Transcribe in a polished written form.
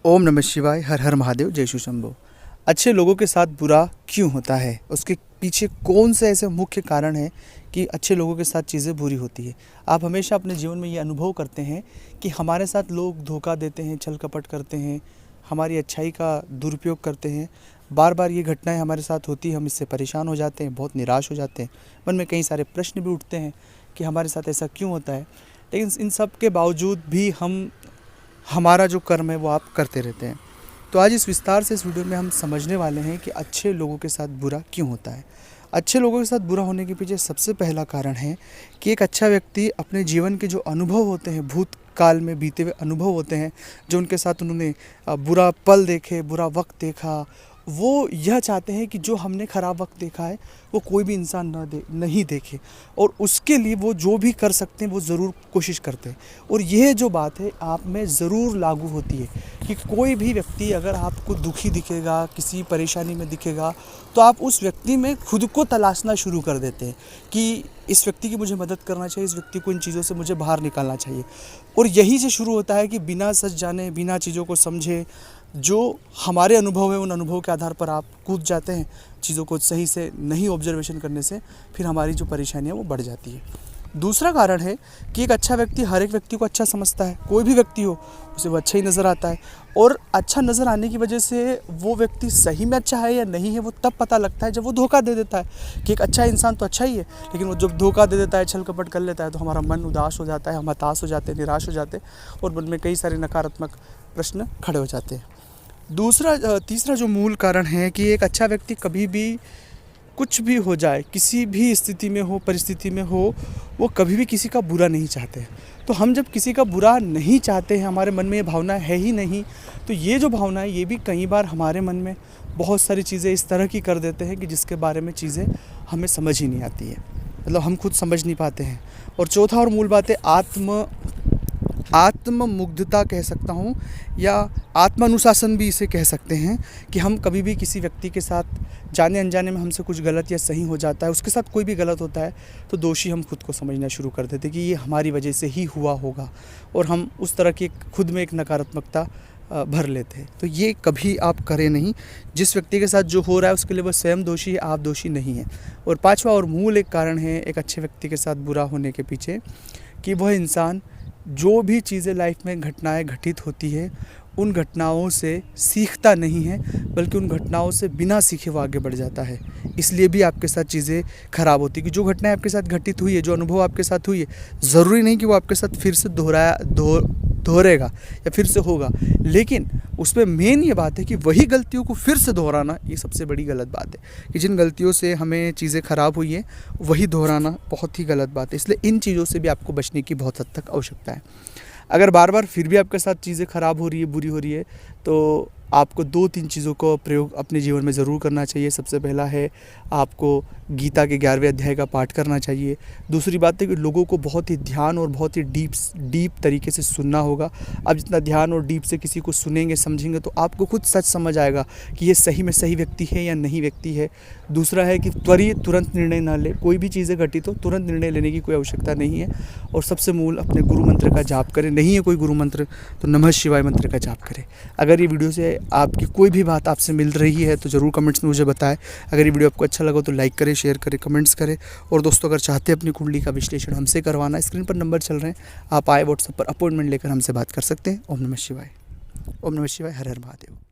ओम नमः शिवाय, हर हर महादेव, जय शिव शंभो। अच्छे लोगों के साथ बुरा क्यों होता है? उसके पीछे कौन से ऐसे मुख्य कारण हैं कि अच्छे लोगों के साथ चीज़ें बुरी होती है? आप हमेशा अपने जीवन में ये अनुभव करते हैं कि हमारे साथ लोग धोखा देते हैं, छल कपट करते हैं, हमारी अच्छाई का दुरुपयोग करते हैं। बार बार ये घटनाएं हमारे साथ होती हैं, हम इससे परेशान हो जाते हैं, बहुत निराश हो जाते हैं। मन में कई सारे प्रश्न भी उठते हैं कि हमारे साथ ऐसा क्यों होता है। लेकिन इन सब के बावजूद भी हमारा जो कर्म है वो आप करते रहते हैं। तो आज इस विस्तार से इस वीडियो में हम समझने वाले हैं कि अच्छे लोगों के साथ बुरा क्यों होता है। अच्छे लोगों के साथ बुरा होने के पीछे सबसे पहला कारण है कि एक अच्छा व्यक्ति अपने जीवन के जो अनुभव होते हैं, भूतकाल में बीते हुए अनुभव होते हैं, जो उनके साथ उन्होंने बुरा पल देखे, बुरा वक्त देखा, वो यह चाहते हैं कि जो हमने ख़राब वक्त देखा है वो कोई भी इंसान नहीं देखे, और उसके लिए वो जो भी कर सकते हैं वो ज़रूर कोशिश करते हैं। और यह जो बात है आप में ज़रूर लागू होती है कि कोई भी व्यक्ति अगर आपको दुखी दिखेगा, किसी परेशानी में दिखेगा, तो आप उस व्यक्ति में खुद को तलाशना शुरू कर देते हैं कि इस व्यक्ति की मुझे मदद करना चाहिए, इस व्यक्ति को इन चीज़ों से मुझे बाहर निकालना चाहिए। और यही से शुरू होता है कि बिना सच जाने, बिना चीज़ों को समझे, जो हमारे अनुभव है उन अनुभव के आधार पर आप कूद जाते हैं। चीज़ों को सही से नहीं ऑब्जर्वेशन करने से फिर हमारी जो परेशानी है वो बढ़ जाती है। दूसरा कारण है कि एक अच्छा व्यक्ति हर एक व्यक्ति को अच्छा समझता है। कोई भी व्यक्ति हो उसे वो अच्छा ही नज़र आता है, और अच्छा नज़र आने की वजह से वो व्यक्ति सही में अच्छा है या नहीं है वो तब पता लगता है जब वो धोखा दे देता है कि एक अच्छा इंसान तो अच्छा ही है, लेकिन वो जब धोखा दे देता है, छल कपट कर लेता है, तो हमारा मन उदास हो जाता है, हम हताश हो जाते हैं, निराश हो जाते हैं, और मन में कई सारे नकारात्मक प्रश्न खड़े हो जाते हैं। तीसरा जो मूल कारण है कि एक अच्छा व्यक्ति कभी भी कुछ भी हो जाए, किसी भी स्थिति में हो, परिस्थिति में हो, वो कभी भी किसी का बुरा नहीं चाहते। तो हम जब किसी का बुरा नहीं चाहते हैं, हमारे मन में ये भावना है ही नहीं, तो ये जो भावना है ये भी कई बार हमारे मन में बहुत सारी चीज़ें इस तरह की कर देते हैं कि जिसके बारे में चीज़ें हमें समझ ही नहीं आती है, मतलब हम खुद समझ नहीं पाते हैं। और चौथा और मूल बात है आत्ममुग्धता कह सकता हूँ, या आत्मानुशासन भी इसे कह सकते हैं, कि हम कभी भी किसी व्यक्ति के साथ जाने अनजाने में हमसे कुछ गलत या सही हो जाता है, उसके साथ कोई भी गलत होता है, तो दोषी हम खुद को समझना शुरू कर देते कि ये हमारी वजह से ही हुआ होगा, और हम उस तरह की खुद में एक नकारात्मकता भर लेते हैं। तो ये कभी आप करें नहीं। जिस व्यक्ति के साथ जो हो रहा है उसके लिए वो स्वयं दोषी है, आप दोषी नहीं हैं। और पांचवा और मूल एक कारण है एक अच्छे व्यक्ति के साथ बुरा होने के पीछे, कि वह इंसान जो भी चीज़ें लाइफ में घटनाएं घटित होती है उन घटनाओं से सीखता नहीं है, बल्कि उन घटनाओं से बिना सीखे वो आगे बढ़ जाता है। इसलिए भी आपके साथ चीज़ें खराब होती है कि जो घटनाएं आपके साथ घटित हुई है, जो अनुभव आपके साथ हुई है, ज़रूरी नहीं कि वो आपके साथ फिर से दोहरेगा या फिर से होगा, लेकिन उसमें मेन ये बात है कि वही गलतियों को फिर से दोहराना, ये सबसे बड़ी गलत बात है कि जिन गलतियों से हमें चीज़ें ख़राब हुई हैं वही दोहराना बहुत ही गलत बात है। इसलिए इन चीज़ों से भी आपको बचने की बहुत हद तक आवश्यकता है। अगर बार बार फिर भी आपके साथ चीज़ें ख़राब हो रही है, बुरी हो रही है, तो आपको 2-3 चीज़ों का प्रयोग अपने जीवन में ज़रूर करना चाहिए। सबसे पहला है आपको गीता के 11वें अध्याय का पाठ करना चाहिए। दूसरी बात है कि लोगों को बहुत ही ध्यान और बहुत ही डीप तरीके से सुनना होगा। आप जितना ध्यान और डीप से किसी को सुनेंगे, समझेंगे, तो आपको खुद सच समझ आएगा कि ये सही में सही व्यक्ति है या नहीं व्यक्ति है। दूसरा है कि तुरंत निर्णय ना ले। कोई भी चीज़ें घटी तो तुरंत निर्णय लेने की कोई आवश्यकता नहीं है। और सबसे मूल अपने गुरु मंत्र का जाप करें। नहीं है कोई गुरु मंत्र तो नमः शिवाय मंत्र का जाप करें। अगर ये वीडियो से आपकी कोई भी बात आपसे मिल रही है तो ज़रूर कमेंट्स में मुझे बताएं। अगर ये वीडियो आपको अच्छा लगा तो लाइक करें, शेयर करें, कमेंट्स करें। और दोस्तों, अगर चाहते हैं अपनी कुंडली का विश्लेषण हमसे करवाना, स्क्रीन पर नंबर चल रहे हैं, आप आए व्हाट्सएप पर अपॉइंटमेंट लेकर हमसे बात कर सकते हैं। ओम नमः शिवाय। ओम नमः शिवाय, हर हर महादेव।